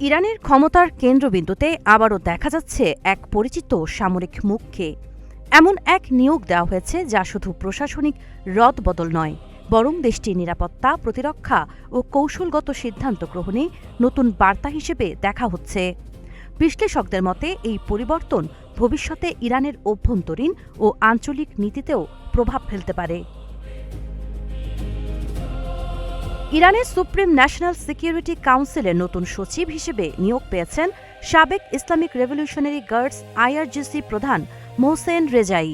ইরানের ক্ষমতার কেন্দ্রবিন্দুতে আবারও দেখা যাচ্ছে এক পরিচিত সামরিক মুখকে। এমন এক নিয়োগ দেওয়া হয়েছে যা শুধু প্রশাসনিক রদবদল নয়, বরং দেশটির নিরাপত্তা, প্রতিরক্ষা ও কৌশলগত সিদ্ধান্ত গ্রহণে নতুন বার্তা হিসেবে দেখা হচ্ছে। বিশ্লেষকদের মতে এই পরিবর্তন ভবিষ্যতে ইরানের অভ্যন্তরীণ ও আঞ্চলিক নীতিতেও প্রভাব ফেলতে পারে। ইরানের সুপ্রিম ন্যাশনাল সিকিউরিটি কাউন্সিলের নতুন সচিব হিসেবে নিয়োগ পেয়েছেন সাবেক ইসলামিক রেভলিউশনারি গার্ডস আইআরজিসি প্রধান মোহসেন রেজাই।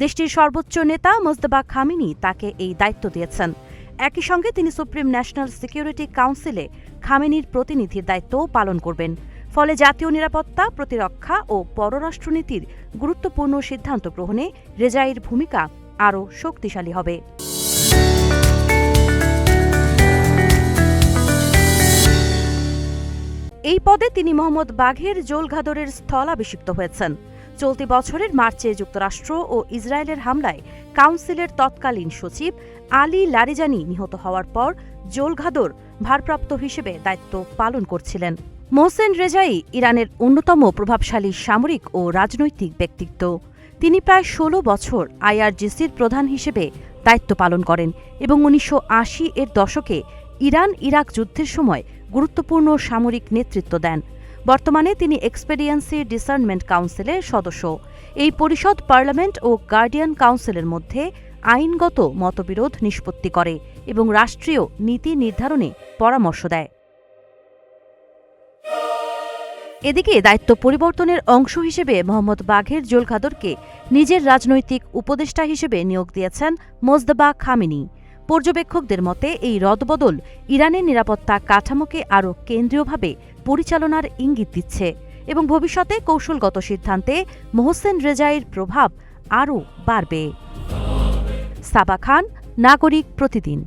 দেশটির সর্বোচ্চ নেতা মোজতবা খামেনি তাকে এই দায়িত্ব দিয়েছেন। একই সঙ্গে তিনি সুপ্রিম ন্যাশনাল সিকিউরিটি কাউন্সিলে খামেনির প্রতিনিধির দায়িত্বও পালন করবেন। ফলে জাতীয় নিরাপত্তা, প্রতিরক্ষা ও পররাষ্ট্রনীতির গুরুত্বপূর্ণ সিদ্ধান্ত গ্রহণে রেজাইয়ের ভূমিকা আরও শক্তিশালী হবে। এই পদে তিনি মোহাম্মদ বাঘের জোলঘাদরের স্থলাভিষিক্ত হয়েছেন। চলতি বছরের মার্চে যুক্তরাষ্ট্র ও ইসরায়েলের হামলায় কাউন্সিলের তৎকালীন সচিব আলী লারিজানি নিহত হওয়ার পর জোলঘাদর ভারপ্রাপ্ত হিসেবে দায়িত্ব পালন করছিলেন। মোহসেন রেজাই ইরানের অন্যতম প্রভাবশালী সামরিক ও রাজনৈতিক ব্যক্তিত্ব। তিনি প্রায় ১৬ বছর আইআরজিসির প্রধান হিসেবে দায়িত্ব পালন করেন এবং ১৯৮০-এর দশকে ইরান ইরাক যুদ্ধের সময় গুরুত্বপূর্ণ সামরিক নেতৃত্ব দেন। বর্তমানে তিনি এক্সপেডিয়েন্সি ডিসার্নমেন্ট কাউন্সিলের সদস্য। এই পরিষদ পার্লামেন্ট ও গার্ডিয়ান কাউন্সিলের মধ্যে আইনগত মতবিরোধ নিষ্পত্তি করে এবং রাষ্ট্রীয় নীতি নির্ধারণে পরামর্শ দেয়। এদিকে দায়িত্ব পরিবর্তনের অংশ হিসেবে মোহাম্মদ বাঘের জোলঘাদরকে নিজের রাজনৈতিক উপদেষ্টা হিসেবে নিয়োগ দিয়েছেন মোজতবা খামেনি। পর্যবেক্ষকদের মতে এই রদবদল ইরানের নিরাপত্তা কাঠামোকে আরও কেন্দ্রীয়ভাবে পরিচালনার ইঙ্গিত দিচ্ছে এবং ভবিষ্যতে কৌশলগত সিদ্ধান্তে মোহসেন রেজাইয়ের প্রভাব আরও বাড়বে। সাবা খান, নাগরিক প্রতিদিন।